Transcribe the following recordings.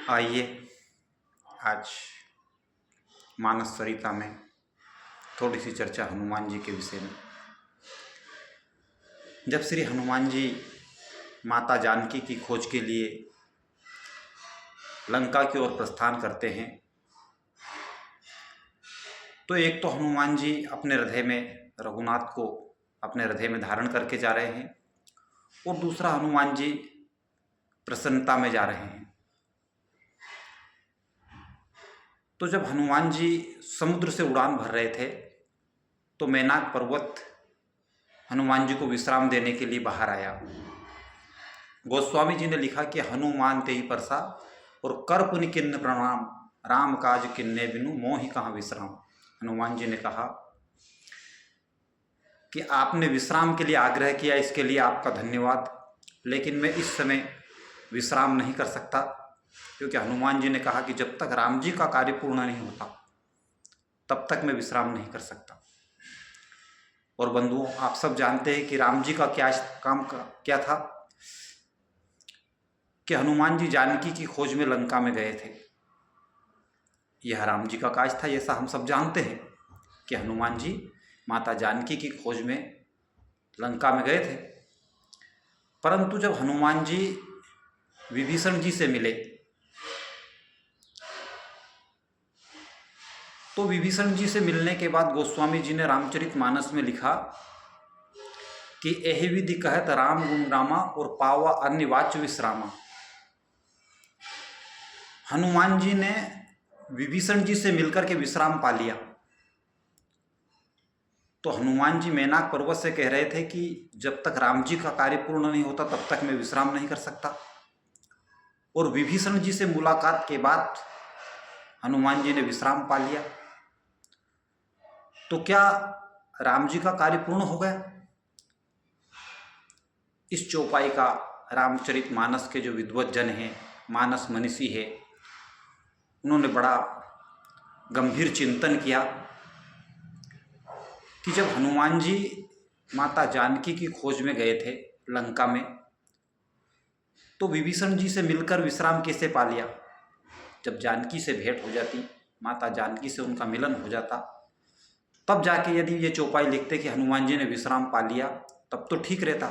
आइए आज मानस सरिता में थोड़ी सी चर्चा हनुमान जी के विषय में। जब श्री हनुमान जी माता जानकी की खोज के लिए लंका की ओर प्रस्थान करते हैं तो एक तो हनुमान जी अपने हृदय में रघुनाथ को अपने हृदय में धारण करके जा रहे हैं और दूसरा हनुमान जी प्रसन्नता में जा रहे हैं। तो जब हनुमान जी समुद्र से उड़ान भर रहे थे तो मैनाक पर्वत हनुमान जी को विश्राम देने के लिए बाहर आया। गोस्वामी जी ने लिखा कि हनुमान ते ही परसा और कर पुनि किन्न प्रणाम, राम काज किन्ने बिनु मोहि कहाँ विश्राम। हनुमान जी ने कहा कि आपने विश्राम के लिए आग्रह किया, इसके लिए आपका धन्यवाद, लेकिन मैं इस समय विश्राम नहीं कर सकता, क्योंकि हनुमान जी ने कहा कि जब तक राम जी का कार्य पूर्ण नहीं होता तब तक मैं विश्राम नहीं कर सकता। और बंधुओं, आप सब जानते हैं कि राम जी का क्या था कि हनुमान जी जानकी की खोज में लंका में गए थे। यह राम जी का काज था, ऐसा हम सब जानते हैं कि हनुमान जी माता जानकी की खोज में लंका में गए थे। परंतु जब हनुमान जी विभीषण जी से मिले तो विभीषण जी से मिलने के बाद गोस्वामी जी ने रामचरितमानस में लिखा कि एहि विधि कहत राम गुण रामा और पावा अन्य वाच्य विश्रामा। हनुमान जी ने विभीषण जी से मिलकर के विश्राम पा लिया। तो हनुमान जी मैनाक पर्वत से कह रहे थे कि जब तक राम जी का कार्य पूर्ण नहीं होता तब तक मैं विश्राम नहीं कर सकता। और विभीषण जी से मुलाकात के बाद हनुमान जी ने विश्राम पा लिया। तो क्या राम जी का कार्य पूर्ण हो गया? इस चौपाई का रामचरितमानस के जो विद्वत जन हैं, मानस मनीषी है, उन्होंने बड़ा गंभीर चिंतन किया कि जब हनुमान जी माता जानकी की खोज में गए थे लंका में तो विभीषण जी से मिलकर विश्राम कैसे पा लिया? जब जानकी से भेंट हो जाती, माता जानकी से उनका मिलन हो जाता, तब जाके यदि ये चौपाई लिखते कि हनुमान जी ने विश्राम पा लिया तब तो ठीक रहता।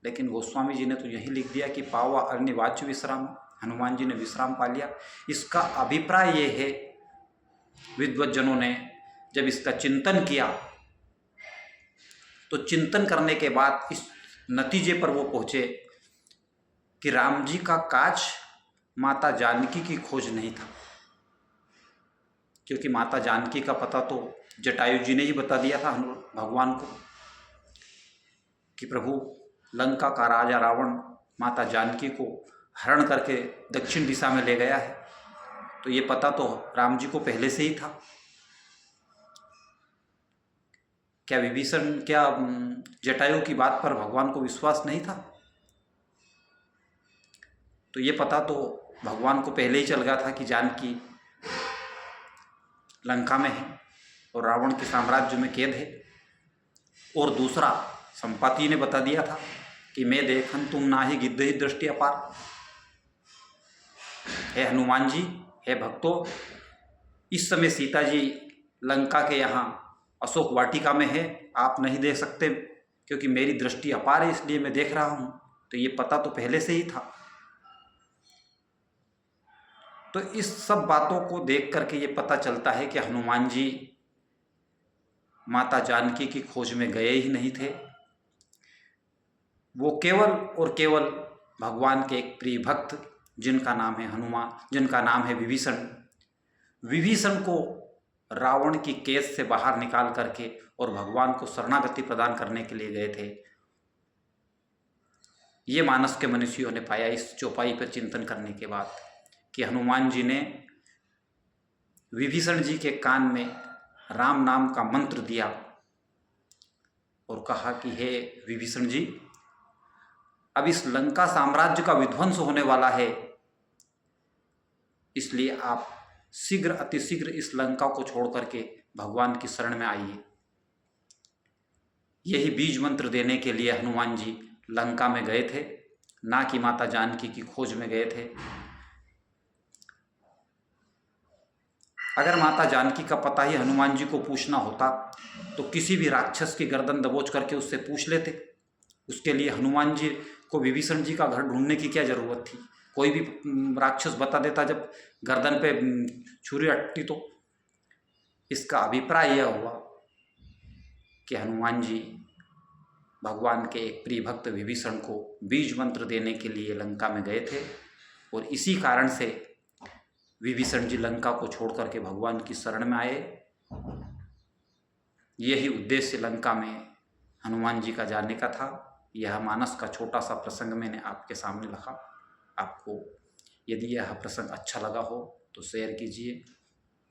लेकिन गोस्वामी जी ने तो यही लिख दिया कि पावा अन्य वाच्य विश्राम, हनुमान जी ने विश्राम पा लिया। इसका अभिप्राय ये है, विद्वज्जनों ने जब इसका चिंतन किया तो चिंतन करने के बाद इस नतीजे पर वो पहुँचे कि राम जी का काज माता जानकी की खोज नहीं था, क्योंकि माता जानकी का पता तो जटायु जी ने ही बता दिया था भगवान को कि प्रभु लंका का राजा रावण माता जानकी को हरण करके दक्षिण दिशा में ले गया है। तो ये पता तो राम जी को पहले से ही था। क्या जटायु की बात पर भगवान को विश्वास नहीं था? तो ये पता तो भगवान को पहले ही चल गया था कि जानकी लंका में है और रावण के साम्राज्य में कैद है। और दूसरा, संपाति ने बता दिया था कि मैं देखन तुम ना ही गिद्ध ही दृष्टि अपार। हे हनुमान जी, हे भक्तों, इस समय सीता जी लंका के यहाँ अशोक वाटिका में है, आप नहीं देख सकते क्योंकि मेरी दृष्टि अपार है, इसलिए मैं देख रहा हूँ। तो ये पता तो पहले से ही था। तो इस सब बातों को देख करके ये पता चलता है कि हनुमान जी माता जानकी की खोज में गए ही नहीं थे। वो केवल और केवल भगवान के एक प्रिय भक्त जिनका नाम है हनुमान, जिनका नाम है विभीषण को रावण की कैद से बाहर निकाल करके और भगवान को शरणागति प्रदान करने के लिए गए थे। ये मानस के मनुष्यों ने पाया इस चौपाई पर चिंतन करने के बाद कि हनुमान जी ने विभीषण जी के कान में राम नाम का मंत्र दिया और कहा कि हे विभीषण जी, अब इस लंका साम्राज्य का विध्वंस होने वाला है, इसलिए आप शीघ्र अतिशीघ्र इस लंका को छोड़ करके भगवान की शरण में आइए। यही बीज मंत्र देने के लिए हनुमान जी लंका में गए थे, ना कि माता जानकी की खोज में गए थे। अगर माता जानकी का पता ही हनुमान जी को पूछना होता तो किसी भी राक्षस की गर्दन दबोच करके उससे पूछ लेते। उसके लिए हनुमान जी को विभीषण जी का घर ढूंढने की क्या जरूरत थी? कोई भी राक्षस बता देता जब गर्दन पे छुरी अटती तो। इसका अभिप्राय यह हुआ कि हनुमान जी भगवान के एक प्रिय भक्त विभीषण को बीज मंत्र देने के लिए लंका में गए थे और इसी कारण से विभीषण जी लंका को छोड़ करके भगवान की शरण में आए। यही उद्देश्य लंका में हनुमान जी का जाने का था। यह मानस का छोटा सा प्रसंग मैंने आपके सामने रखा। आपको यदि यह प्रसंग अच्छा लगा हो तो शेयर कीजिए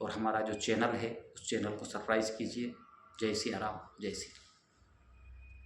और हमारा जो चैनल है उस चैनल को सब्सक्राइब कीजिए। जय सिया राम, जय श्री राम।